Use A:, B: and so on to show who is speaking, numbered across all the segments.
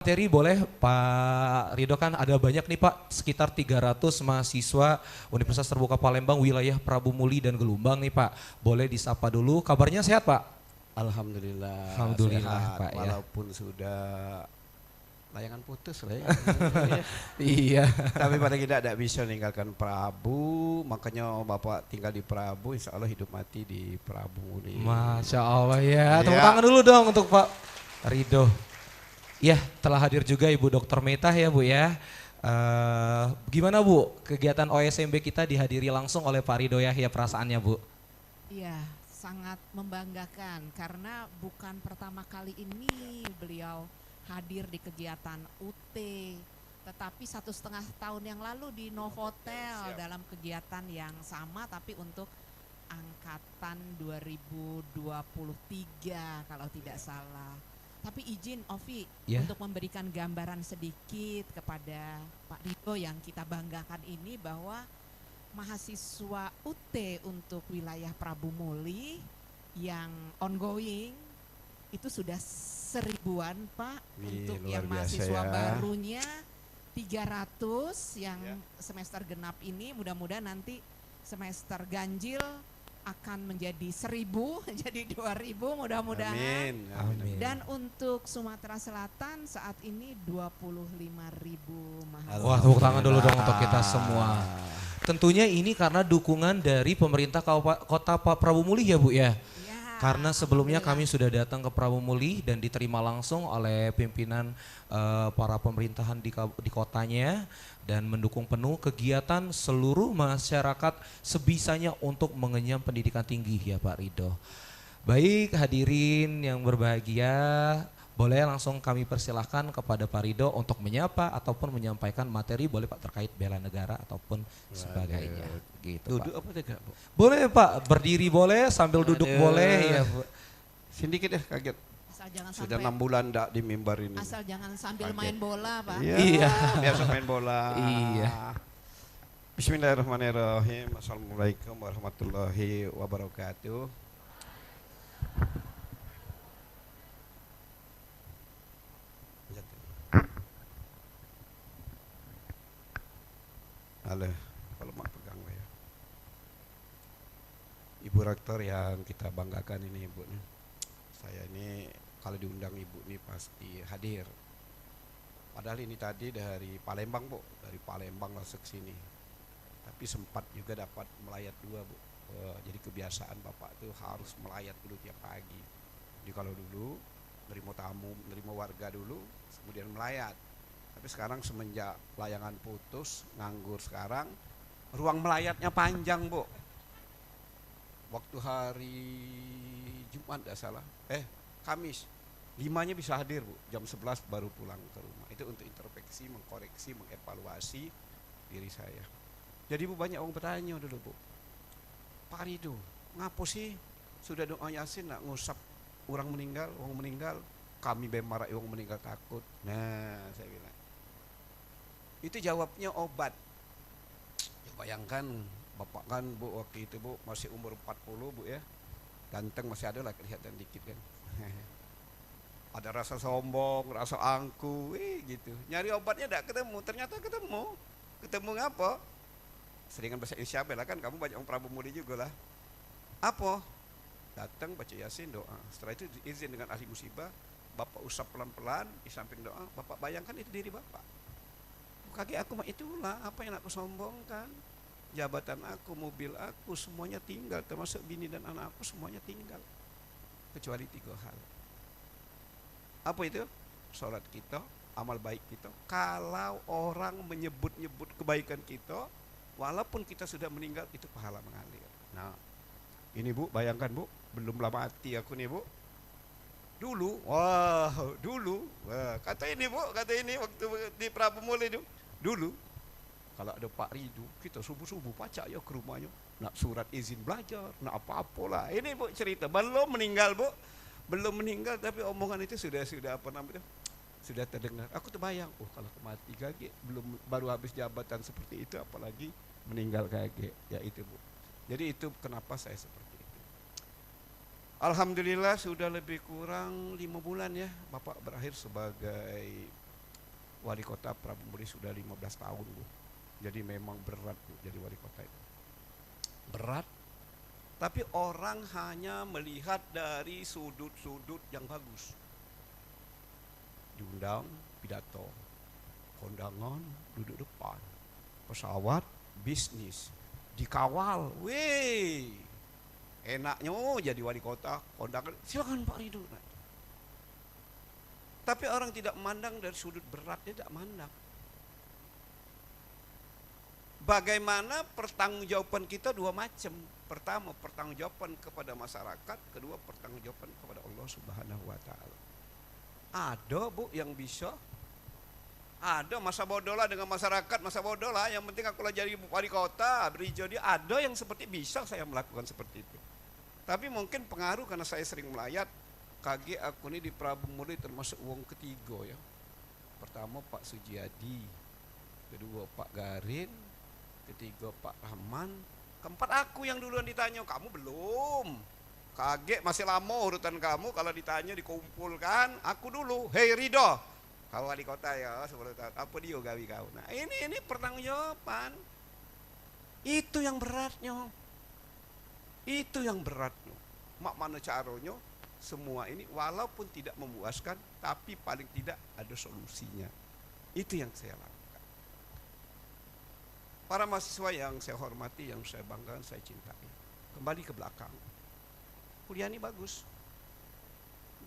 A: Materi boleh Pak Rido, kan ada banyak nih Pak, sekitar 300 mahasiswa Universitas Terbuka Palembang wilayah Prabu Muli dan Gelombang nih Pak. Boleh disapa dulu, kabarnya sehat Pak?
B: Alhamdulillah
A: Alhamdulillah
B: sehat,
A: Pak ya.
B: walaupun sudah layangan putus lah ya.
A: Iya.
B: Tapi pada kita tidak bisa meninggalkan Prabu, makanya Bapak tinggal di Prabu, insya Allah hidup mati di Prabu nih.
A: Masya Allah ya, tepuk
B: Ya.
A: tangan dulu dong untuk Pak Rido. Ya, telah hadir juga Ibu Dr. Meta ya Bu ya. Gimana Bu, kegiatan OSMB kita dihadiri langsung oleh Pak Rido ya perasaannya Bu?
C: Iya, sangat membanggakan karena bukan pertama kali ini beliau hadir di kegiatan UT, tetapi 1,5 tahun yang lalu di Novotel dalam kegiatan yang sama tapi untuk angkatan 2023 kalau tidak salah. Tapi izin Ovi
A: Ya.
C: untuk memberikan gambaran sedikit kepada Pak Rido yang kita banggakan ini bahwa mahasiswa UT untuk wilayah Prabu Muli yang ongoing itu sudah 1000-an Pak. Untuk
B: luar
C: yang
B: biasa
C: mahasiswa
B: ya.
C: barunya 300 yang
B: Ya.
C: semester genap ini, mudah-mudahan nanti semester ganjil akan menjadi 1000 jadi 2000 mudah-mudahan.
B: Amin.
A: Amin.
C: Dan untuk Sumatera Selatan saat ini 25.000 mahasiswa.
A: Wah, tepuk tangan dulu dong untuk kita semua. Tentunya ini karena dukungan dari pemerintah Kota Prabu Muli ya Bu ya.
C: Ya,
A: Karena sebelumnya kami
C: alhamdulillah.
A: sudah datang ke Prabu Muli dan diterima langsung oleh pimpinan para pemerintahan di kotanya dan mendukung penuh kegiatan seluruh masyarakat sebisanya untuk mengenyam pendidikan tinggi ya Pak Rido. Baik hadirin yang berbahagia, boleh langsung kami persilahkan kepada Pak Rido untuk menyapa ataupun menyampaikan materi, boleh Pak, terkait bela negara ataupun sebagainya. Gitu
B: Duduk
A: Pak.
B: apa tegak, Bu?
A: Boleh Pak, berdiri boleh, sambil duduk
B: Aduh.
A: boleh ya Bu.
B: Sedikit ya kaget.
C: Asal jangan
B: Sudah
C: sampai
B: 6 bulan enggak di mimbar ini.
C: asal jangan sambil
B: Kaget.
C: main bola, Pak.
A: Iya.
B: Biasa main bola.
A: Iya.
B: Bismillahirrahmanirrahim. Assalamualaikum warahmatullahi wabarakatuh. Halo, kalau mak pegang ya. Ibu Rektor yang kita banggakan ini Ibu nih. Saya ini kalau diundang Ibu nih pasti hadir. Padahal ini tadi dari Palembang Bu, dari Palembang langsung ke sini. Tapi sempat juga dapat melayat dua Bu. Jadi kebiasaan Bapak tuh harus melayat dulu tiap pagi. Jadi kalau dulu nerima tamu, nerima warga dulu, kemudian melayat. Tapi sekarang semenjak layangan putus, nganggur sekarang, ruang melayatnya panjang Bu. Waktu hari Jumat tidak salah, Kamis, 5-nya bisa hadir Bu, jam 11 baru pulang ke rumah. Itu untuk introspeksi, mengkoreksi, mengevaluasi diri saya. Jadi Bu, banyak orang bertanya dulu Bu, Pak Rido, ngapo sih sudah doa Yasin nak ngusap orang meninggal, kami bemarak orang meninggal takut. Nah, saya bilang, itu jawabnya obat. Ya, bayangkan Bapak kan Bu waktu itu Bu masih umur 40 Bu ya, ganteng masih ada lah kelihatan dikit kan. Ada rasa sombong, rasa angku, gitu. Nyari obatnya tidak ketemu, ternyata ketemu ngapa? Seringan bahasa Indonesia lah kan, kamu banyak orang Prabu Muli juga lah. Apa? Datang baca Yasin, doa. Setelah itu izin dengan ahli musibah, Bapak usap pelan-pelan di samping doa. Bapak bayangkan itu diri Bapak. Kaki aku mah itulah apa yang aku sombongkan. Jabatan aku, mobil aku semuanya tinggal, termasuk bini dan anak aku semuanya tinggal. Kecuali 3 hal. Apa itu? Salat kita, amal baik kita. Kalau orang menyebut-nyebut kebaikan kita, walaupun kita sudah meninggal, itu pahala mengalir. Nah, ini Bu, bayangkan Bu, belum lama mati aku nih Bu. Dulu, kata ini Bu, waktu di Prabu Muli dulu, kalau ada Pak Rido, kita subuh-subuh pacak ya ke rumahnya, nak surat izin belajar, nak apa-apa lah. Ini Bu cerita, belum meninggal Bu, belum meninggal tapi omongan itu sudah apa namanya, sudah terdengar. Aku terbayang, kalau mati kaget, baru habis jabatan seperti itu, apalagi meninggal kaget, ya itu Bu. Jadi itu kenapa saya seperti itu. Alhamdulillah sudah lebih kurang 5 bulan ya Bapak berakhir sebagai wali kota Prabu Muli sudah 15 tahun Bu. Jadi memang berat Bu jadi wali kota itu. Berat. Tapi orang hanya melihat dari sudut-sudut yang bagus. Diundang, pidato. Kondangan, duduk depan. Pesawat, bisnis. Dikawal, weh. Enaknya jadi wali kota, kondangan. Silakan Pak Ridho. Tapi orang tidak memandang dari sudut berat, dia tidak memandang. Bagaimana pertanggungjawaban kita dua macam. Pertama, pertanggungjawaban kepada masyarakat. Kedua, pertanggungjawaban kepada Allah Subhanahu wa Ta'ala. Ada Bu yang bisa. Ada masa bodoh lah dengan masyarakat, masa bodoh lah. Yang penting aku lah jadi wali kota, berijo dia. Ada yang seperti bisa saya melakukan seperti itu. Tapi mungkin pengaruh karena saya sering melayat. KG aku ini di Prabu Muli termasuk uang ketiga ya. Pertama Pak Sujiadi, kedua Pak Garin, ketiga Pak Rahman, keempat aku yang duluan ditanya. Kamu belum. KG masih lama urutan kamu, kalau ditanya dikumpulkan. Aku dulu, hei Ridho, kau wali kota ya 10 tahun, apa dia gawi kau. Nah ini pertanggungjawaban. Itu yang beratnya. Itu yang beratnya. Mak mana caranya? Semua ini walaupun tidak memuaskan, tapi paling tidak ada solusinya. Itu yang saya lakukan. Para mahasiswa yang saya hormati, yang saya banggakan, saya cintai. Kembali ke belakang. Kuliah ini bagus.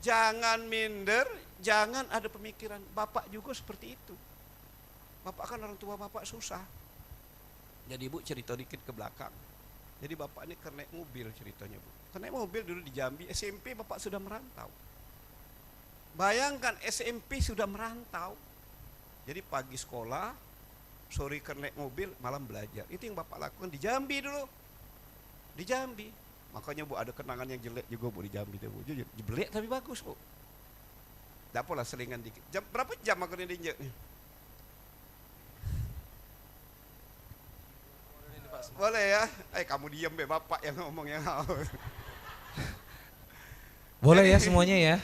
B: Jangan minder, jangan ada pemikiran. Bapak juga seperti itu. Bapak kan orang tua bapak susah. Jadi Bu cerita dikit ke belakang. Jadi bapak ini naik mobil ceritanya Bu. Naik mobil dulu di Jambi, SMP bapak sudah merantau. Bayangkan SMP sudah merantau. Jadi pagi sekolah, sore naik mobil, malam belajar. Itu yang bapak lakukan di Jambi dulu. Di Jambi. Makanya Bu ada kenangan yang jelek juga Bu di Jambi itu Bu. Jelek tapi bagus Bu. Tidak apalah selingan dikit. Berapa jam aku ini diinjak? Boleh ya? Kamu diam be bapak yang ngomong yang
A: Boleh ya semuanya ya.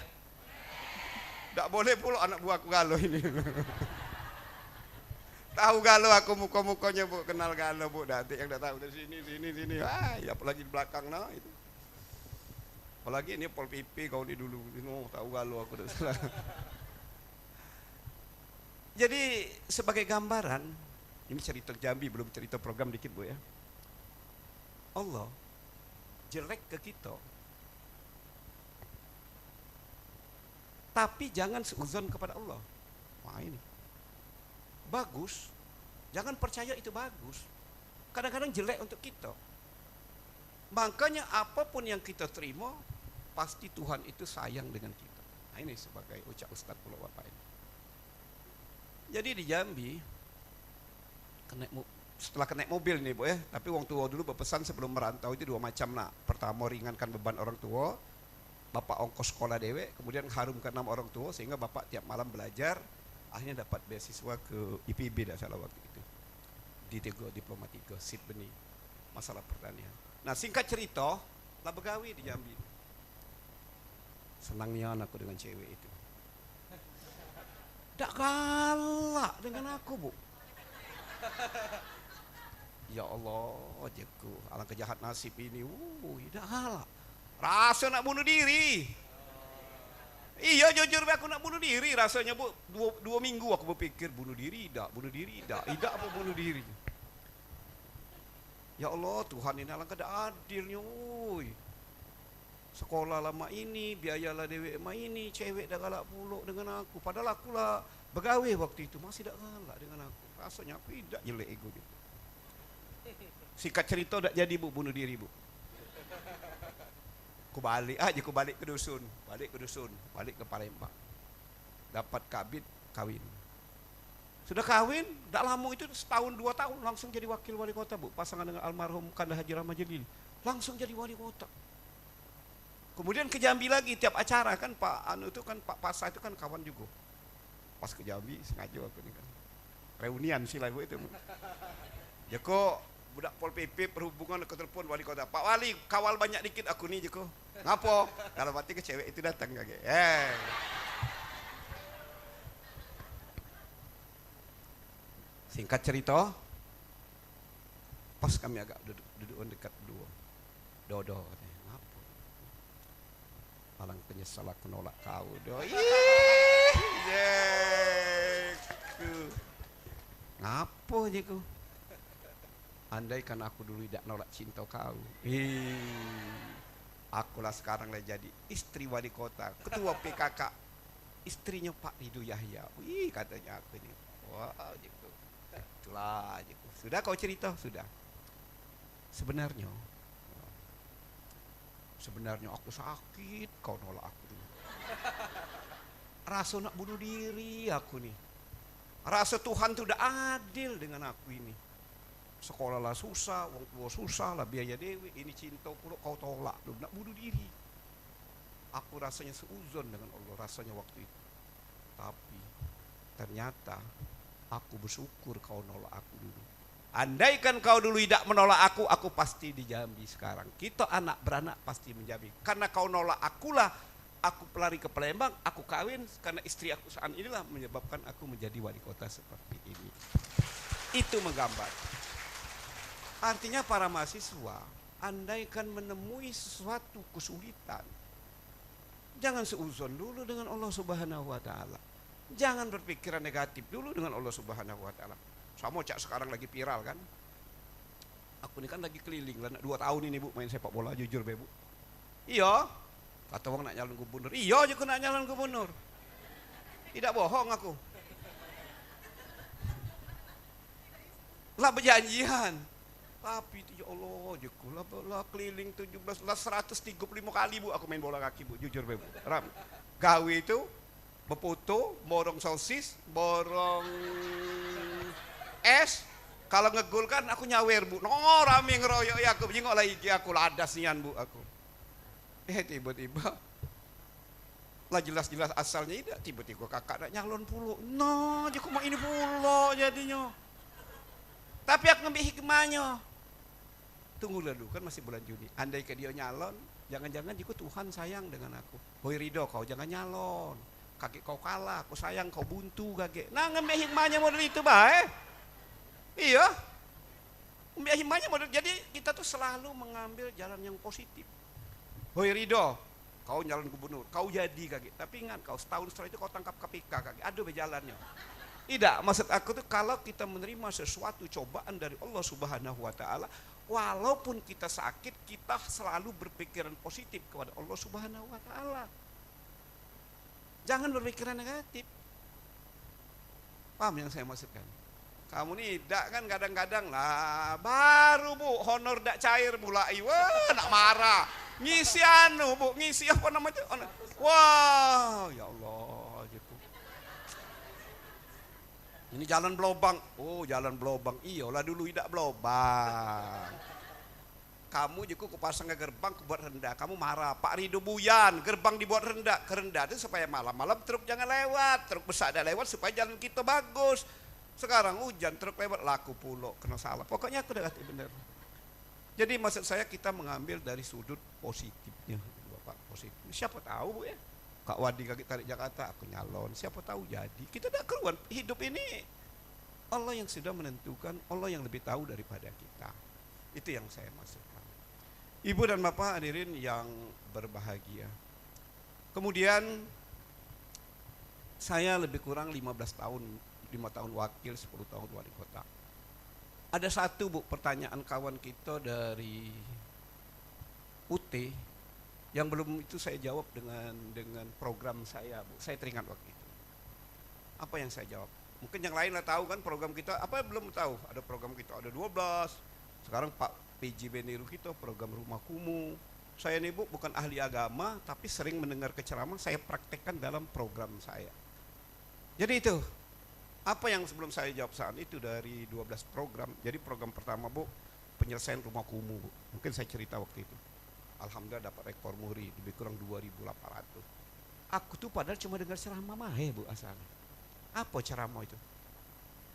B: Tidak boleh pula anak buahku galau ini. Tahu galau aku muka-mukanya Bu, kenal galau Bu. Nanti yang tidak tahu dari sini. Ya apalagi di belakang nah itu. Apalagi ini Pol PP kau ini dulu. Tahu galau aku. Jadi sebagai gambaran, ini cerita Jambi, belum cerita program dikit Bu ya. Allah jelek ke kita. Tapi jangan seuzon kepada Allah. Wah ini. Bagus. Jangan percaya itu bagus. Kadang-kadang jelek untuk kita. Makanya apapun yang kita terima, pasti Tuhan itu sayang dengan kita. Nah ini sebagai ucap Ustadz Pulau Bapak ini. Jadi di Jambi, setelah naik mobil nih Bu ya, tapi orang tua dulu berpesan sebelum merantau itu dua macam nak. Pertama ringankan beban orang tua, bapak ongkos sekolah dewe, kemudian harumkan nama orang tua sehingga bapak tiap malam belajar, akhirnya dapat beasiswa ke IPB dah salah waktu itu. D3 Diploma 3 SIP benih masalah pertanian. Nah singkat cerita, lah begawi di Jambi. Senangnya anakku dengan cewek itu. Tak galak dengan aku Bu. Ya Allah, ojeku, alangkah jahat nasib ini. Tidak galak. Rasa nak bunuh diri. Iya jujur aku nak bunuh diri rasanya Bu. Dua minggu aku berpikir bunuh diri, tidak apa bunuh diri. Ya Allah Tuhan ini alangkah adilnya. Sekolah lama ini, biayalah dewek ma ini, cewek dah galak puluk dengan aku. Padahal aku lah begawe waktu itu masih dah galak dengan aku. Rasanya aku tidak jelek ego gitu. Singkat cerita tak jadi Bu bunuh diri Bu. Aku balik ke dusun, balik ke Palembang. Dapat kabit, kawin. Sudah kawin, tak lama itu setahun 2 tahun langsung jadi wakil wali kota Bu. Pasangan dengan almarhum Kanda Haji Rahmat Jalil. Langsung jadi wali kota. Kemudian ke Jambi lagi tiap acara kan Pak Anu itu kan Pak Pasa itu kan kawan juga. Pas ke Jambi sengaja aku ini kan. Reunian sih lah Bu itu. Ya kok budak Pol PP perhubungan ke telepon wali kota. Pak Wali kawal banyak dikit aku nih Joko. Ngapo? Kalau mati ke cewek itu datang kage. Singkat cerita, pas kami agak duduk dekat berdua. Dodo, ngapa? Alang penyesal aku nolak kau. Ngapa aja ku? Andai kan aku dulu tidak nolak cinta kau. Akulah sekarang lah jadi istri wali kota, ketua PKK, istrinya Pak Rido Yahya. Katanya aku ini. Wah, gitu. Itulah gitu. Sudah kau cerita? Sudah. Sebenarnya aku sakit kau nolak aku dulu. Rasa nak bunuh diri aku nih. Rasa Tuhan tuh udah adil dengan aku ini. Sekolah lah susah, wong tua susah lah, biaya dewi, ini cinta pula kau tolak, lu nak bunuh diri. Aku rasanya seuzon dengan Allah, rasanya waktu itu. Tapi ternyata aku bersyukur kau nolak aku dulu. Andaikan kau dulu tidak menolak aku pasti di Jambi sekarang. Kita anak beranak pasti menjadi. Karena kau nolak akulah, aku pelari ke Palembang, aku kawin, karena istri aku saat inilah menyebabkan aku menjadi wali kota seperti ini. Itu menggambar. Artinya para mahasiswa, andaikan menemui sesuatu kesulitan, jangan seuzon dulu dengan Allah Subhanahu wa Ta'ala. Jangan berpikiran negatif dulu dengan Allah Subhanahu wa Ta'ala. Sama cak sekarang lagi viral kan. Aku ini kan lagi keliling lah, 2 tahun ini Bu main sepak bola, jujur Bu. Iya, kata orang nak nyalon gubernur. Iya aja aku nak nyalon gubernur. Tidak bohong aku. Lah berjanjian. Tapi ya Allah, lah keliling 17 lah 135 kali Bu aku main bola kaki Bu, jujur Bu. Ram. Gawe itu befoto, borong sosis, borong es. Kalau ngegol kan aku nyawer Bu. Rame ngeroyok ya aku jengok lagi aku ladas nian Bu aku. Tiba-tiba lah jelas-jelas asalnya tidak, tiba-tiba kakak nak nyalon pulo. No, jadi mau ini pulo jadinya. Tapi aku ngambil hikmahnya. Tunggu dulu kan masih bulan Juni. Andai ke dia nyalon, jangan-jangan jika Tuhan sayang dengan aku. Hoi Rido, kau jangan nyalon. Kakek kau kalah, aku sayang kau buntu kakek. Nah ngambil hikmahnya model itu baik. Iya. Ngambil hikmahnya model. Jadi kita tuh selalu mengambil jalan yang positif. Hoi Rido, kau nyalon gubernur, kau jadi kakek. Tapi ingat kau setahun setelah itu kau tangkap KPK kakek. Aduh berjalannya. Tidak, maksud aku tuh kalau kita menerima sesuatu cobaan dari Allah Subhanahu wa Ta'ala, walaupun kita sakit, kita selalu berpikiran positif kepada Allah Subhanahu wa Ta'ala. Jangan berpikiran negatif. Paham yang saya maksudkan? Kamu nih tidak kan kadang-kadang lah, baru Bu, honor tidak cair mulai, wah nak marah. Ngisi anu Bu, ngisi apa namanya? Wah, ya Allah. Ini jalan belobang. Oh, jalan belobang. Iyalah dulu tidak belobang. Kamu juga kupasang ke gerbang, kubuat rendah. Kamu marah. Pak Rido Buyan, gerbang dibuat rendah. Kerendah itu supaya malam-malam truk jangan lewat. Truk besar ada lewat supaya jalan kita bagus. Sekarang hujan, truk lewat, laku pulau, kena salah. Pokoknya aku udah kata benar. Jadi maksud saya kita mengambil dari sudut positifnya. Bapak positif. Siapa tahu Bu ya. Kak Wadi kaki tarik Jakarta, aku nyalon. Siapa tahu jadi. Kita tidak keluar. Hidup ini Allah yang sudah menentukan, Allah yang lebih tahu daripada kita. Itu yang saya maksudkan. Ibu dan Bapak hadirin yang berbahagia. Kemudian saya lebih kurang 15 tahun, 5 tahun wakil, 10 tahun wali kota. Ada satu Bu pertanyaan kawan kita dari UT yang belum itu saya jawab dengan program saya Bu. Saya teringat waktu itu. Apa yang saya jawab? Mungkin yang lain lah tahu kan program kita, apa belum tahu? Ada program kita ada 12. Sekarang Pak PJ Beniru kita program rumah kumuh. Saya nih Bu bukan ahli agama tapi sering mendengar ceramah, saya praktekkan dalam program saya. Jadi itu apa yang sebelum saya jawab saat itu dari 12 program. Jadi program pertama Bu penyelesaian rumah kumuh Bu. Mungkin saya cerita waktu itu. Alhamdulillah dapat rekor muri lebih kurang 2.800. Aku tuh padahal cuma dengar ceramah mahe Bu asalnya. Apa ceramah itu?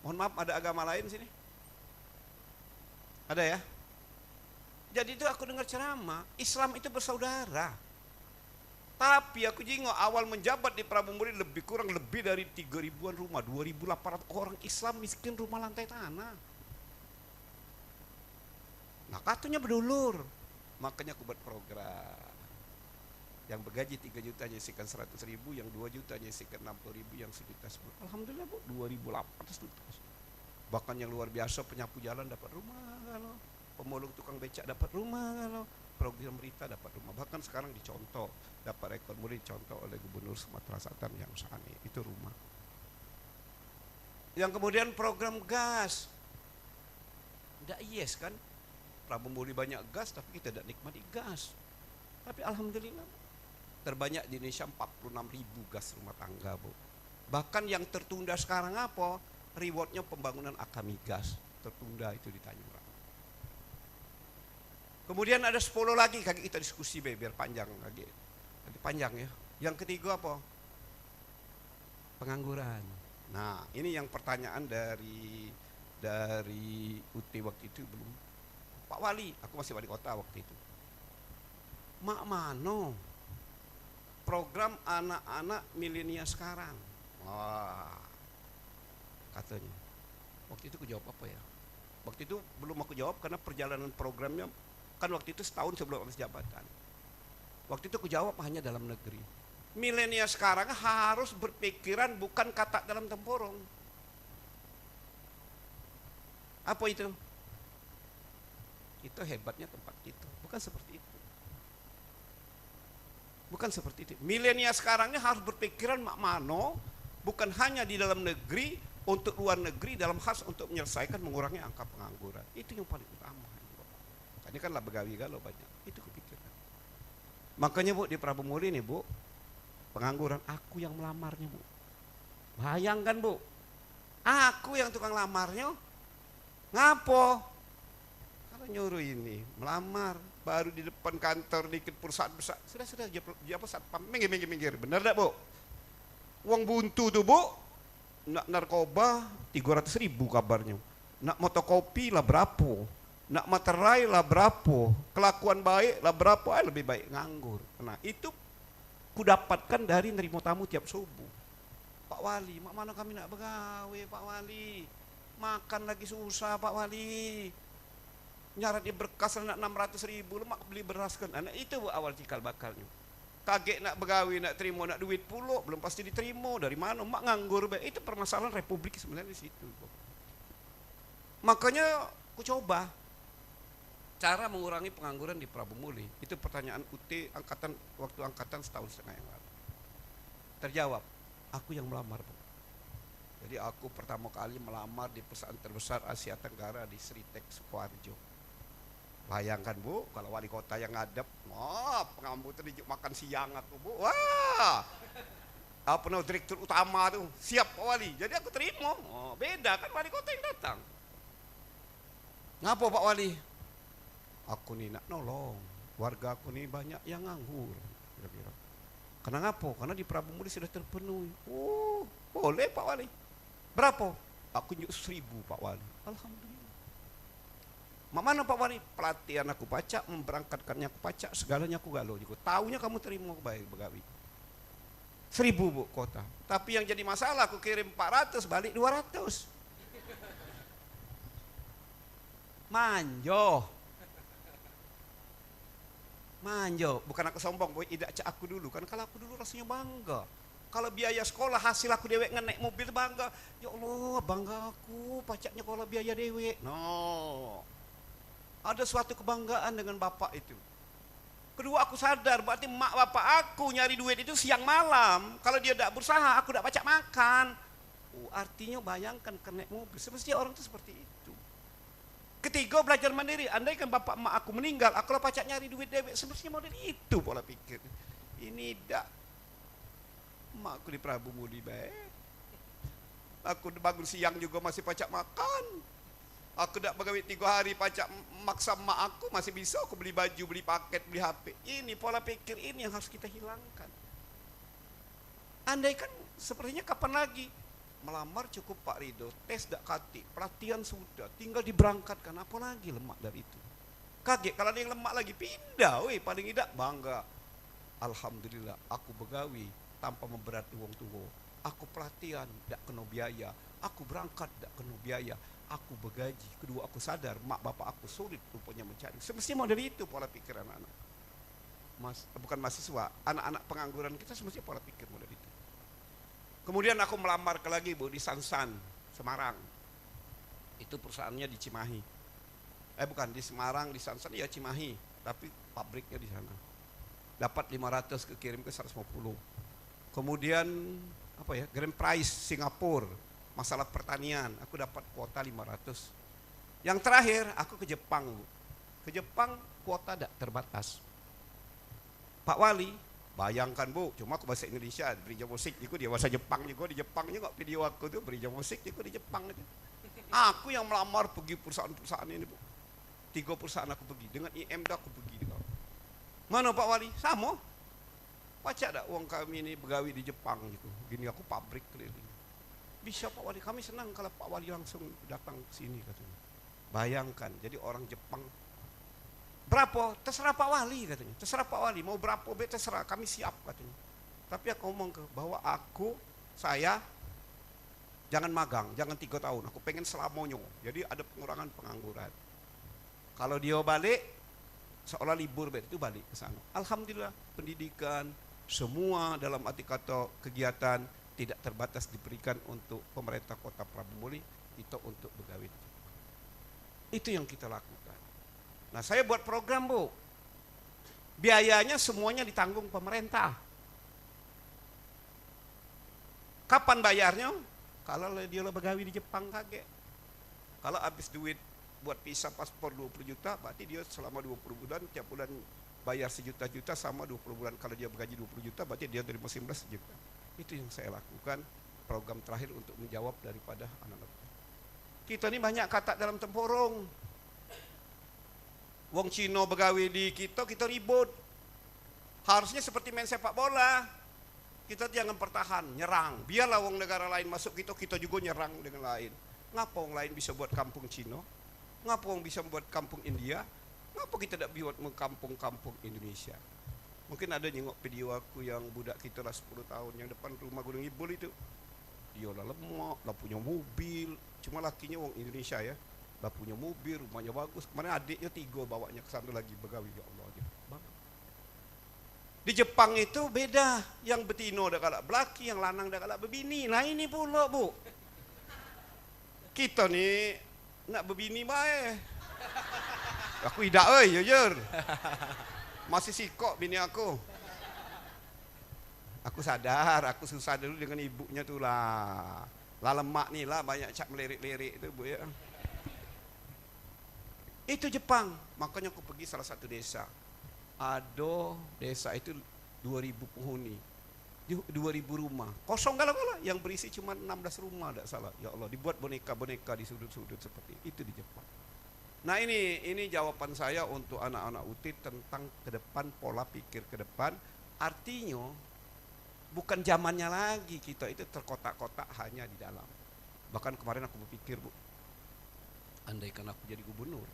B: Mohon maaf ada agama lain sini? Ada ya? Jadi itu aku dengar ceramah, Islam itu bersaudara. Tapi aku jingok awal menjabat di Prabu Muli lebih kurang lebih dari 3.000-an rumah, 2.800 orang Islam miskin rumah lantai tanah. Nah katanya berdulur, makanya aku buat program. Yang bergaji 3 juta nyisikan 100.000, yang 2 juta nyisikan 60.000, yang 1 juta 10. Alhamdulillah Bu, 2.800 tuntas. Bahkan yang luar biasa penyapu jalan dapat rumah, kalau pemulung tukang becak dapat rumah, kalau program berita dapat rumah. Bahkan sekarang dicontoh, dapat rekor muri dicontoh oleh Gubernur Sumatera Selatan yang Sani, itu rumah. Yang kemudian program gas, tidak yes kan, Prabu Muli banyak gas tapi kita tidak nikmati gas. Tapi alhamdulillah terbanyak di Indonesia 46.000 gas rumah tangga Bu. Bahkan yang tertunda sekarang apa? Rewardnya pembangunan Akami Gas tertunda itu di Tanjung. Kemudian ada 10 lagi, kaki kita diskusi biar panjang lagi. Nanti panjang ya. Yang ketiga apa? Pengangguran. Nah, ini yang pertanyaan dari UT waktu itu belum. Pak Wali, aku masih wali kota waktu itu. Mak mano program anak-anak milenial sekarang? Wah, katanya. Waktu itu aku jawab apa ya? Waktu itu belum aku jawab karena perjalanan programnya kan waktu itu setahun sebelum habis jabatan. Waktu itu aku jawab hanya dalam negeri. Milenial sekarang harus berpikiran bukan kata dalam tempurung. Apa itu? Itu hebatnya tempat kita. Bukan seperti itu. Bukan seperti itu. Milenial sekarang ini harus berpikiran mak mano, bukan hanya di dalam negeri, untuk luar negeri dalam khas untuk menyelesaikan mengurangi angka pengangguran. Itu yang paling utama. Ini kan lah begawi galau banyak. Itu kepikiran. Makanya Bu di Prabu Muli nih Bu, pengangguran aku yang melamarnya Bu. Bayangkan Bu, aku yang tukang lamarnya. Ngapo? Kalau nyuruh ini melamar baru di depan kantor dikit perusahaan besar. Sudah apa satpam minggir. Benar enggak Bu? Uang buntu tuh Bu. Nak narkoba 300.000 kabarnya. Nak motokopi lah berapa? Nak materai lah berapa, kelakuan baik lah berapa, lebih baik nganggur. Nah itu ku dapatkan dari nerima tamu tiap subuh. Pak Wali, mak mana kami nak begawe Pak Wali, makan lagi susah Pak Wali, nyarat di berkas nak 600.000, mak beli beras kan. Nah itu awal cikal bakalnya. Kaget nak begawe, nak terima, nak duit puluh, belum pasti diterima. Dari mana? Mak nganggur. Itu permasalahan Republik sebenarnya di situ. Makanya ku coba cara mengurangi pengangguran di Prabu Muli. Itu pertanyaan UT waktu angkatan setahun setengah yang lalu. Terjawab, aku yang melamar Bu. Jadi aku pertama kali melamar di perusahaan terbesar Asia Tenggara di Sritek Sukoharjo. Bayangkan Bu, kalau wali kota yang ngadep, wah pengambu terdijuk makan siang aku Bu. Wah, apa no direktur utama tuh, siap Pak Wali. Jadi aku terima. Oh, beda kan wali kota yang datang. Ngapa Pak Wali? Aku nih nak nolong, warga aku nih banyak yang nganggur. Kira-kira. Karena ngapa? Karena di Prabu Muli sudah terpenuhi. Oh, boleh Pak Wali. Berapa? Aku nyuk 1.000 Pak Wali. Alhamdulillah. Mana Pak Wali? Pelatihan aku pacak, memberangkatkannya aku pacak, segalanya aku galau juga. Taunya kamu terima baik begawi. 1.000 Bu kota. Tapi yang jadi masalah aku kirim 400 balik 200. Manjo, bukan aku sombong, boy, tidak cak aku dulu kan, kalau aku dulu rasanya bangga. Kalau biaya sekolah hasil aku dewek ngenek mobil bangga. Ya Allah, bangga aku pajaknya kalau biaya dewek. No. Ada suatu kebanggaan dengan bapak itu. Kedua aku sadar berarti mak bapak aku nyari duit itu siang malam. Kalau dia tidak berusaha, aku tidak pacak makan. Oh, artinya bayangkan kenek mobil. Semestinya orang itu seperti itu. Ketiga, belajar mandiri. Andai kan bapak emak aku meninggal, aku lah pacak nyari duit dewek. Semestinya model itu pola pikir. Ini tidak. Emak aku di Prabu Muli baik. Aku bangun siang juga masih pacak makan. Aku tidak begawe 3 hari pacak maksa emak aku masih bisa aku beli baju, beli paket, beli HP. Ini pola pikir ini yang harus kita hilangkan. Andai kan sepertinya kapan lagi? Melamar cukup Pak Rido, tes dak kati, pelatihan sudah, tinggal diberangkatkan, apa lagi lemak dari itu. Kaget kalau ada yang lemak lagi pindah, paling tidak bangga. Alhamdulillah aku begawi tanpa memberati wong tua. Aku pelatihan tidak kena biaya, aku berangkat tidak kena biaya, aku bergaji. Kedua aku sadar mak bapak aku sulit rupanya mencari. Semestinya model itu pola pikir anak-anak. Bukan mahasiswa, anak-anak pengangguran kita semestinya pola pikir model itu. Kemudian aku melamar ke lagi Bu di Sansan, Semarang. Itu perusahaannya di Cimahi. Bukan di Semarang, di Sansan ya Cimahi, tapi pabriknya di sana. Dapat 500 kekirim ke 150. Kemudian apa ya? Grand Prize Singapura, masalah pertanian, aku dapat kuota 500. Yang terakhir aku ke Jepang, Bu. Ke Jepang kuota tidak terbatas. Pak Wali, bayangkan Bu, cuma aku bahasa Indonesia, beri musik juga dia bahasa Jepang juga, di Jepang juga video aku tuh beri musik juga di Jepang aja. Aku yang melamar pergi perusahaan-perusahaan ini Bu. 3 perusahaan aku pergi, dengan IM aku pergi. Mana Pak Wali? Sama. Baca dak uang kami ini begawi di Jepang gitu. Gini aku pabrik keliling. Bisa Pak Wali, kami senang kalau Pak Wali langsung datang ke sini katanya. Bayangkan, jadi orang Jepang berapa? Terserah Pak Wali katanya. Terserah Pak Wali, mau berapa terserah, kami siap katanya. Tapi aku ngomong bahwa saya jangan magang, jangan 3 tahun. Aku pengen selamanya. Jadi ada pengurangan pengangguran. Kalau dia balik, seolah libur itu balik ke sana. Alhamdulillah pendidikan semua dalam arti kata kegiatan tidak terbatas diberikan untuk pemerintah Kota Prabu Muli, itu untuk begawi. Itu yang kita lakukan. Nah saya buat program Bu, biayanya semuanya ditanggung pemerintah. Kapan bayarnya? Kalau dia begawi di Jepang kaget. Kalau habis duit buat visa paspor 20 juta, berarti dia selama 20 bulan, tiap bulan bayar sejuta-juta sama 20 bulan. Kalau dia bergaji 20 juta, berarti dia dari musim 19 juta. Itu yang saya lakukan, program terakhir untuk menjawab daripada anak-anak. Kita ini banyak kata dalam tempurung. Wong Cino begawi di kita ribut. Harusnya seperti main sepak bola. Kita jangan bertahan, nyerang. Biarlah wong negara lain masuk kita juga nyerang dengan lain. Ngapa wong lain bisa buat kampung Cino? Ngapa orang bisa membuat kampung India? Ngapa kita tidak buat kampung-kampung Indonesia? Mungkin ada nyengok video aku yang budak kita lah 10 tahun yang depan rumah Gunung Ibul itu. Dia lah lemak, lah punya mobil. Cuma lakinya orang Indonesia ya. Lah punya mobil, rumahnya bagus. Kemarin adiknya 3 bawanya ke sana lagi begawi. Ya Allah. Di Jepang itu beda. Yang betino dah kalak belaki, yang lanang dah kalak bebini. Nah ini pula Bu. Kita nih nak berbini baik. Aku tidak jujur. Masih sikok bini aku. Aku sadar, aku susah dulu dengan ibunya tuh lah. Lah lemak nih lah banyak cak melirik-lirik itu Bu ya. Itu Jepang, makanya aku pergi salah satu desa. Ada desa itu 2000 penghuni. 2000 rumah, kosong galau-galau, yang berisi cuma 16 rumah, tidak salah. Ya Allah, dibuat boneka-boneka di sudut-sudut seperti itu di Jepang. Nah ini jawaban saya untuk anak-anak UTI tentang ke depan, pola pikir ke depan. Artinya bukan zamannya lagi kita itu terkotak-kotak hanya di dalam. Bahkan kemarin aku berpikir Bu, andaikan aku jadi gubernur.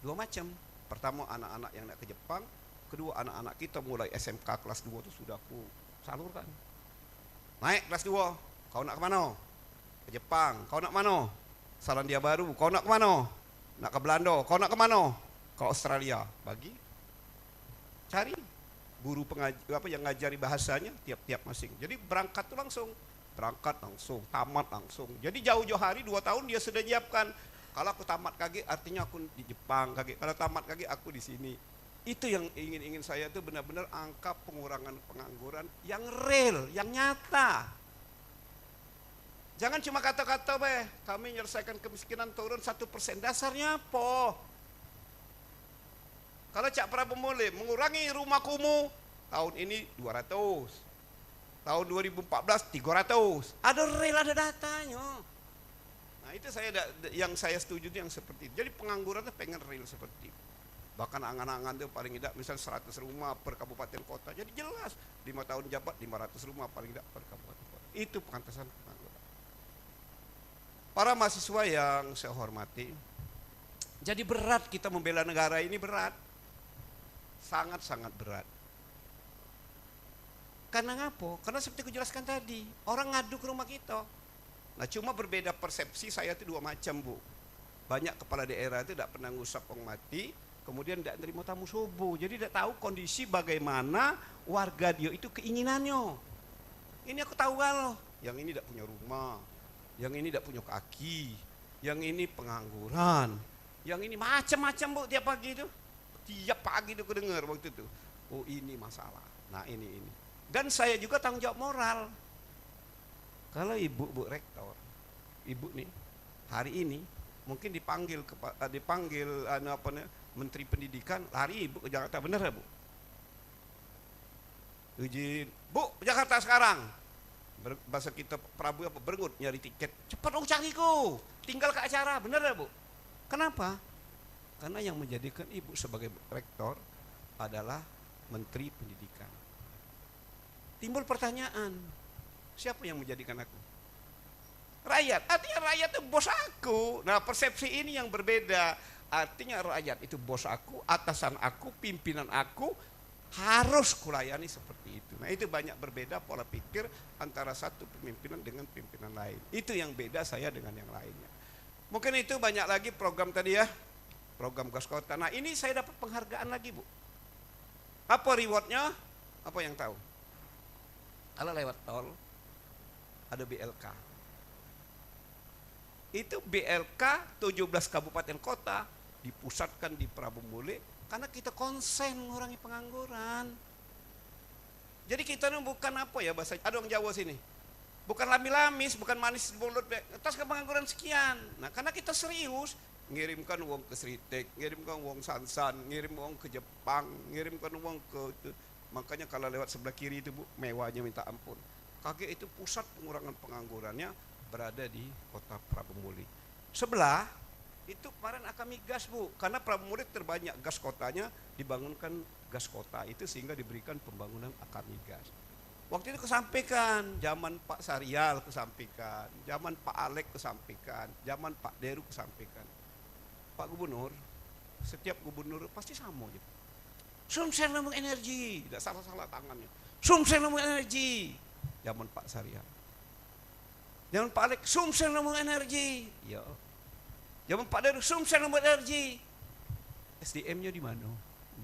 B: 2 macam. Pertama anak-anak yang nak ke Jepang. Kedua anak-anak kita mulai SMK kelas 2 itu sudah aku salurkan. Naik kelas 2, kau nak kemana? Ke Jepang. Kau nak mana? Selandia Baru. Kau nak kemana? Nak ke Belanda. Kau nak kemana? Ke Australia. Bagi. Cari guru yang ngajari bahasanya tiap-tiap masing. Jadi berangkat tuh langsung. Berangkat langsung, tamat langsung. Jadi jauh-jauh hari 2 tahun dia sudah nyiapkan. Kalau aku tamat kaki artinya aku di Jepang kaki. Kalau tamat kaki aku di sini. Itu yang ingin saya itu benar-benar angka pengurangan pengangguran yang real, yang nyata. Jangan cuma kata-kata kami menyelesaikan kemiskinan turun 1%. Dasarnya apa? Kalau Cak Prabu Muli mengurangi rumah kumuh tahun ini 200. Tahun 2014 300. Ada real, ada datanya. Nah itu yang saya setuju yang seperti itu. Jadi penganggurannya pengen real seperti itu. Bahkan angan-angan itu paling tidak misal 100 rumah per kabupaten kota. Jadi jelas 5 tahun jabat 500 rumah paling tidak per kabupaten kota. Itu pengantasan pengangguran. Para mahasiswa yang saya hormati, jadi berat kita membela negara ini berat. sangat-sangat berat. Karena ngapa? Karena seperti aku jelaskan tadi, orang ngadu ke rumah kita. Nah cuma berbeda persepsi saya itu dua macam, Bu. Banyak kepala daerah itu tidak pernah ngusap orang mati, kemudian tidak terima tamu subuh. Jadi tidak tahu kondisi bagaimana warga dia itu keinginannya. Ini aku tahu kan loh, yang ini tidak punya rumah, yang ini tidak punya kaki, yang ini pengangguran, yang ini macam-macam, Bu, tiap pagi itu. Tiap pagi itu aku dengar waktu itu. Oh ini masalah, nah ini. Dan saya juga tanggung jawab moral. Kalau ibu rektor, ibu nih hari ini mungkin dipanggil Menteri Pendidikan, lari ibu ke Jakarta, bener ya Bu? Izin, Bu, Jakarta sekarang. Bahasa kita Prabu apa berengut nyari tiket. Cepat dong cariku, tinggal ke acara, bener ya Bu? Kenapa? Karena yang menjadikan ibu sebagai rektor adalah Menteri Pendidikan. Timbul pertanyaan, siapa yang menjadikan aku? Rakyat, artinya rakyat itu bos aku. Nah persepsi ini yang berbeda. Artinya rakyat itu bos aku, atasan aku, pimpinan aku, harus kulayani seperti itu. Nah itu banyak berbeda pola pikir antara satu pemimpinan dengan pimpinan lain. Itu yang beda saya dengan yang lainnya. Mungkin itu banyak lagi program tadi ya, program gas kota. Nah ini saya dapat penghargaan lagi Bu. Apa rewardnya? Apa yang tahu? Kalau lewat tol ada BLK. Itu BLK 17 kabupaten kota dipusatkan di Prabu Muli karena kita konsen mengurangi pengangguran. Jadi kita ini bukan apa ya bahasa, ada orang Jawa sini. Bukan lami-lamis, bukan manis di mulut, atas ke pengangguran sekian. Nah karena kita serius, ngirimkan uang ke Sritek, ngirimkan uang Sansan, ngirim uang ke Jepang, ngirimkan uang ke... Makanya kalau lewat sebelah kiri itu Bu, mewahnya minta ampun. Kaget itu pusat pengurangan penganggurannya berada di kota Prabu Muli. Sebelah itu kemarin Akami Gas Bu, karena Prabu Muli terbanyak gas kotanya, dibangunkan gas kota itu sehingga diberikan pembangunan Akami Gas. Waktu itu kesampaikan, zaman Pak Sarial kesampaikan, zaman Pak Alek kesampaikan, zaman Pak Deru kesampaikan. Pak Gubernur, setiap gubernur pasti sama gitu. Sumsel lambung energi, tidak salah-salah tangannya. Sumsel lambung energi, zaman Pak Sarial. Zaman Pak Alek, Sumsel lambung energi. Ya. Zaman Pak Deru, Sumsel lambung energi. SDM-nya di mana?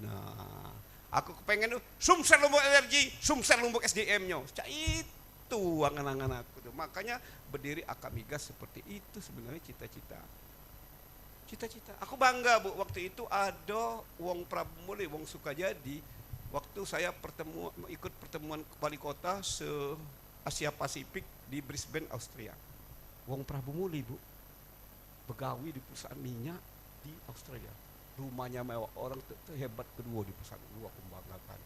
B: Nah, aku kepengen tuh Sumsel lambung energi, Sumsel lambung SDM-nya. Itu angan-angan aku tuh. Makanya berdiri Akami Gas seperti itu sebenarnya cita-cita. Cita-cita. Aku bangga Bu, waktu itu ada wong Prabu Muli, wong Sukajadi. Waktu saya ikut pertemuan wali kota se-Asia Pasifik di Brisbane, Austria. Wong Prabu Muli Bu, begawi di perusahaan minyak di Australia. Rumahnya mewah, orang terhebat kedua di perusahaan itu, aku banggakan.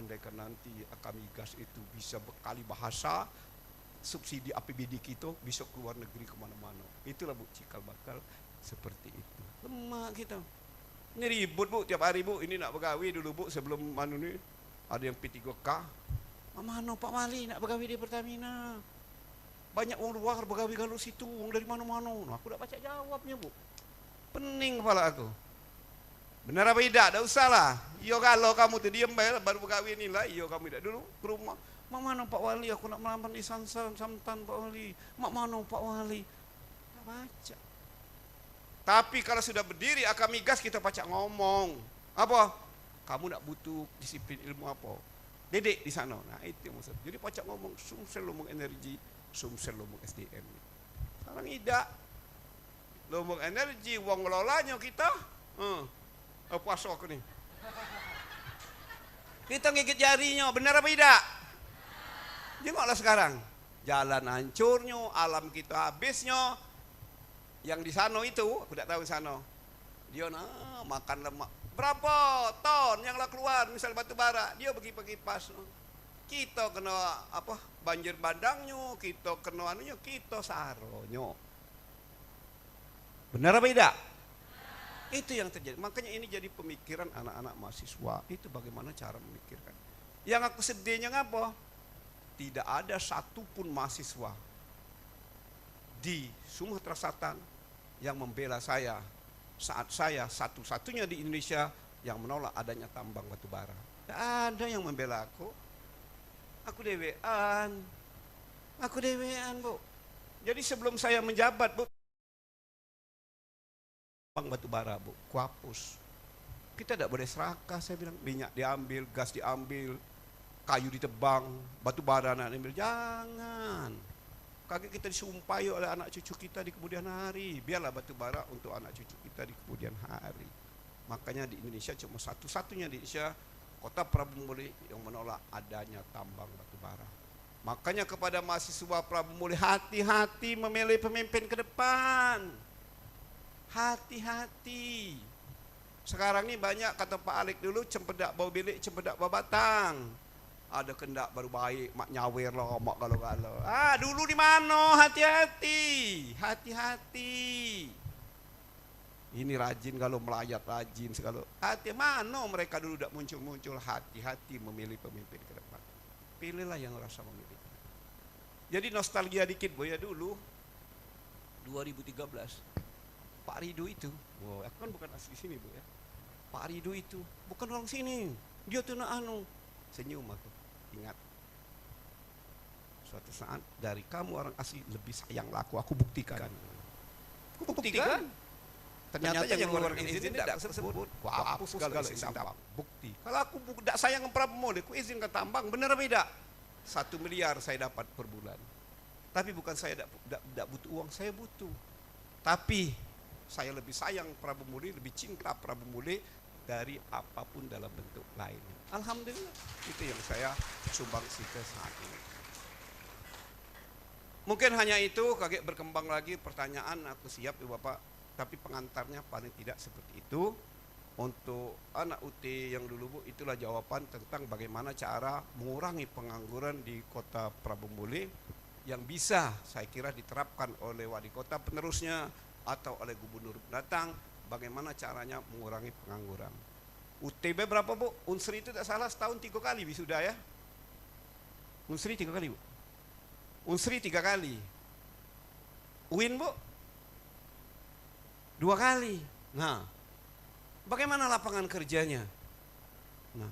B: Andaikan nanti Akami Gas itu bisa berkali bahasa, subsidi APBD kita bisa keluar negeri kemana-mana. Itulah Bu, cikal bakal seperti itu. Lemah kita. Ini ribut Bu tiap hari Bu. Ini nak begawi dulu Bu sebelum anu nih. Ada yang P3K. Mana Pak Wali nak begawi di Pertamina. Banyak orang luar begawi kalau situ, orang dari mana-mana. Nah, aku tak baca jawabnya Bu. Pening kepala aku. Benar apa tidak? Tak usah lah. Iyo kalau kamu tuh diem baru begawi inilah. Iyo kamu tidak dulu ke rumah. Mak mana Pak Wali? Aku nak melamar di Santan Pak Wali. Mak mana Pak Wali? Tak baca. Tapi kalau sudah berdiri Akami Gas kita baca ngomong. Apa? Kamu nak butuh disiplin ilmu apa? Dedek di sana. Nah itu maksud. Jadi baca ngomong Sumsel Lumbung Energi, Sumsel Lumbung SDM. Sekarang tidak. Lumbung Energi, uang ngelolanya kita. Puasa aku nih. Kita ngigit jarinya, benar apa tidak? Tengoklah sekarang. Jalan hancurnya, alam kita habisnya. Yang di sana itu, aku tidak tahu di sana. Dia makan lemak. Berapa ton yang lah keluar, misal batu bara, dia pergi pas. Kita kena apa? Banjir bandangnya, kita kena anunya, kita saronyo. Benar apa tidak? Itu yang terjadi. Makanya ini jadi pemikiran anak-anak mahasiswa. Itu bagaimana cara memikirkan. Yang aku sedihnya ngapa? Tidak ada satupun mahasiswa di Sumatera Selatan yang membela saya saat saya satu-satunya di Indonesia yang menolak adanya tambang batu bara. Tidak ada yang membela aku. Aku dewean. Aku dewean, Bu. Jadi sebelum saya menjabat, Bu, tambang batu bara, Bu, kuapus. Kita tidak boleh serakah, saya bilang. Minyak diambil, gas diambil, kayu ditebang, batu bara nak diambil. Jangan. Kaki kita disumpahi oleh anak cucu kita di kemudian hari. Biarlah batu bara untuk anak cucu kita di kemudian hari. Makanya di Indonesia cuma satu-satunya di Indonesia kota Prabu Muli yang menolak adanya tambang batu bara. Makanya kepada mahasiswa Prabu Muli, hati-hati memilih pemimpin ke depan. Hati-hati. Sekarang ini banyak kata Pak Alik dulu, cempedak bau bilik, cempedak bau batang. Ada kendak baru baik, mak nyawer lah, mak galau-galau. Dulu di mana? Hati-hati, hati-hati. Ini rajin kalau melayat, rajin segala. Hati mana mereka dulu tidak muncul-muncul. Hati-hati memilih pemimpin ke depan. Pilihlah yang rasa memilih. Jadi nostalgia dikit, Bu, ya dulu 2013 Pak Rido itu, wow, aku kan bukan asli sini, Bu, ya. Pak Rido itu bukan orang sini, dia tuh senyum aku. Ingat, suatu saat dari kamu orang asli lebih sayang aku buktikan. Aku buktikan. Ternyata yang mengeluarkan izin tidak tersebut. Aku hapus segala izin tambang. Bukti. Kalau aku tidak sayang Prabu Muli, aku izinkan tambang, benar beda. 1 miliar saya dapat per bulan. Tapi bukan saya tidak butuh uang, saya butuh. Tapi saya lebih sayang Prabu Muli, lebih cinta Prabu Muli dari apapun dalam bentuk lainnya. Alhamdulillah, itu yang saya sumbangsikan saat ini. Mungkin hanya itu, kakek berkembang lagi pertanyaan, aku siap ya Bapak. Tapi pengantarnya paling tidak seperti itu. Untuk anak UT yang dulu, Bu, itulah jawaban tentang bagaimana cara mengurangi pengangguran di kota Prabu Muli yang bisa saya kira diterapkan oleh wali kota penerusnya atau oleh gubernur datang. Bagaimana caranya mengurangi pengangguran. UTB berapa, Bu? Unsri itu tak salah setahun 3 kali wisuda, ya. Unsri 3 kali, Bu. Unsri 3 kali. UIN, Bu, 2 kali. Nah, bagaimana lapangan kerjanya? Nah,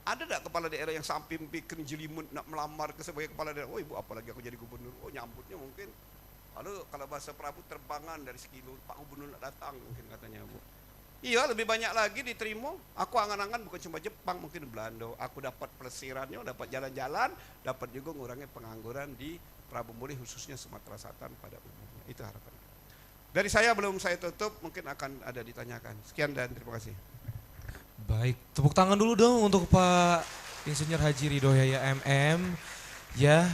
B: ada tak kepala daerah yang sampai bikin jelimet nak melamar ke sebagai kepala daerah? Oh Ibu, apalagi aku jadi gubernur. Oh, nyambutnya mungkin. Lalu kalau bahasa Prabu terbangan dari sekilo, Pak Gubernur nak datang mungkin katanya, Bu. Iya, lebih banyak lagi diterima. Aku angan-angan bukan cuma Jepang, mungkin Belanda. Aku dapat pelesirannya, dapat jalan-jalan, dapat juga mengurangi pengangguran di Prabu Muli khususnya Sumatera Selatan pada umumnya. Itu harapan. Dari saya belum saya tutup, mungkin akan ada ditanyakan. Sekian dan terima kasih.
A: Baik, tepuk tangan dulu dong untuk Pak Insinyur Haji Ridho Yahya MM. Ya,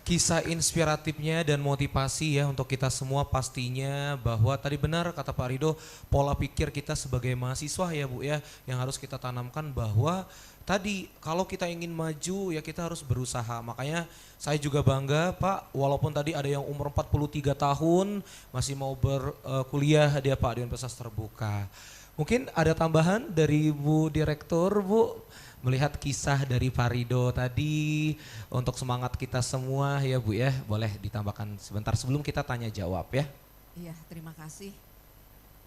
A: kisah inspiratifnya dan motivasi ya untuk kita semua pastinya bahwa tadi benar kata Pak Ridho, pola pikir kita sebagai mahasiswa ya Bu ya, yang harus kita tanamkan bahwa tadi kalau kita ingin maju ya kita harus berusaha. Makanya saya juga bangga Pak, walaupun tadi ada yang umur 43 tahun masih mau berkuliah dia Pak di Universitas Terbuka. Mungkin ada tambahan dari Bu Direktur, Bu, melihat kisah dari Pak Ridho tadi untuk semangat kita semua ya Bu ya, boleh ditambahkan sebentar sebelum kita tanya jawab ya.
C: Iya, terima kasih.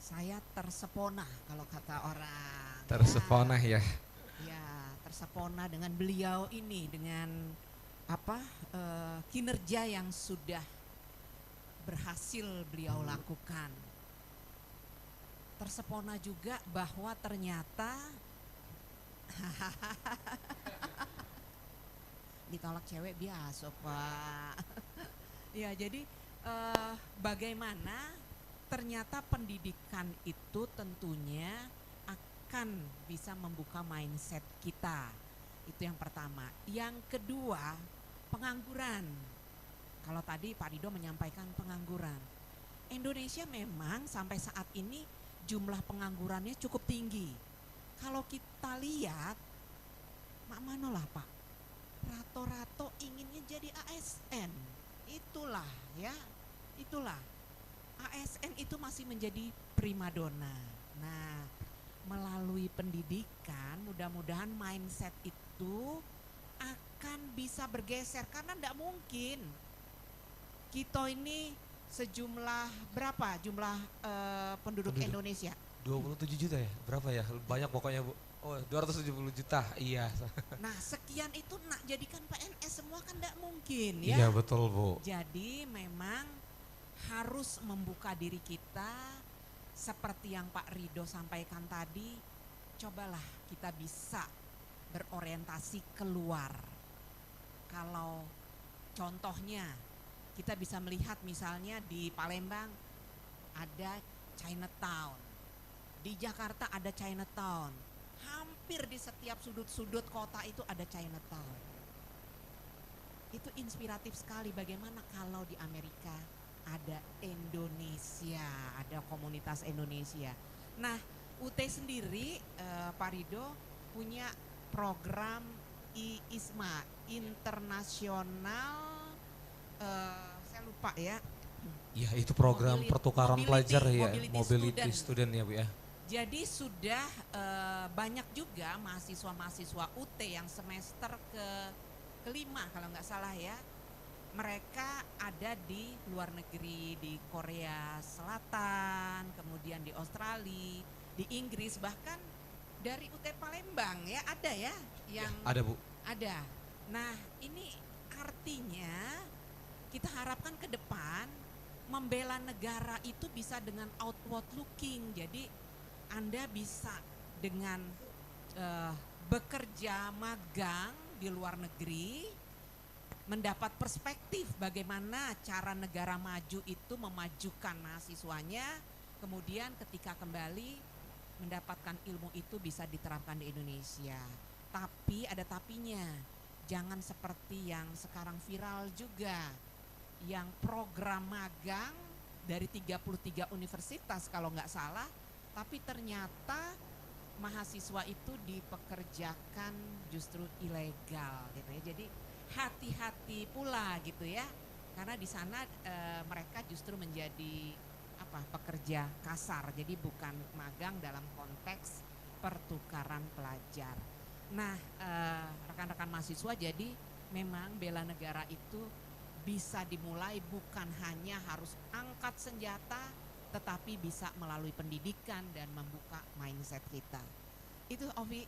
C: Saya tersepona kalau kata orang.
A: Tersepona ya.
C: Ya, tersepona dengan beliau ini, dengan kinerja yang sudah berhasil beliau lakukan. Tersepona juga bahwa ternyata ditolak cewek biasa Pak. Ya jadi bagaimana ternyata pendidikan itu tentunya akan bisa membuka mindset kita. Itu yang pertama. Yang kedua, pengangguran. Kalau tadi Pak Ridho menyampaikan pengangguran. Indonesia memang sampai saat ini jumlah penganggurannya cukup tinggi. Kalau kita lihat, mak mana lah Pak, rato-rato inginnya jadi ASN. Itulah ya, itulah. ASN itu masih menjadi primadona. Nah, melalui pendidikan mudah-mudahan mindset itu akan bisa bergeser. Karena tidak mungkin kita ini sejumlah berapa jumlah penduduk Indonesia?
A: 27 juta ya? Berapa ya? Banyak pokoknya Bu. Oh 270 juta, iya.
C: Nah sekian itu nak jadikan PNS semua kan tidak mungkin
A: Iya
C: ya.
A: betul Bu.
C: Jadi memang harus membuka diri kita seperti yang Pak Rido sampaikan tadi, cobalah kita bisa berorientasi keluar. Kalau contohnya kita bisa melihat misalnya di Palembang ada Chinatown, di Jakarta ada Chinatown, hampir di setiap sudut-sudut kota itu ada Chinatown. Itu inspiratif sekali bagaimana kalau di Amerika ada Indonesia, ada komunitas Indonesia. Nah, UT sendiri Pak Rido punya program IISMA, internasional, saya lupa ya.
A: Ya itu program pertukaran pelajar ya,
C: mobility
A: student ya Bu ya.
C: Jadi sudah banyak juga mahasiswa-mahasiswa UT yang semester kelima kalau nggak salah ya. Mereka ada di luar negeri, di Korea Selatan, kemudian di Australia, di Inggris, bahkan dari UT Palembang ya ada ya yang
A: ya, ada Bu.
C: Ada. Nah ini artinya kita harapkan ke depan membela negara itu bisa dengan outward looking. Jadi Anda bisa dengan bekerja magang di luar negeri, mendapat perspektif bagaimana cara negara maju itu memajukan mahasiswanya, kemudian ketika kembali mendapatkan ilmu itu bisa diterapkan di Indonesia. Tapi ada tapinya, jangan seperti yang sekarang viral juga, yang program magang dari 33 universitas kalau nggak salah, tapi ternyata mahasiswa itu dipekerjakan justru ilegal gitu ya. Jadi hati-hati pula gitu ya, karena di sana mereka justru menjadi pekerja kasar, jadi bukan magang dalam konteks pertukaran pelajar. Nah rekan-rekan mahasiswa, jadi memang bela negara itu bisa dimulai bukan hanya harus angkat senjata, tetapi bisa melalui pendidikan dan membuka mindset kita. Itu Ovi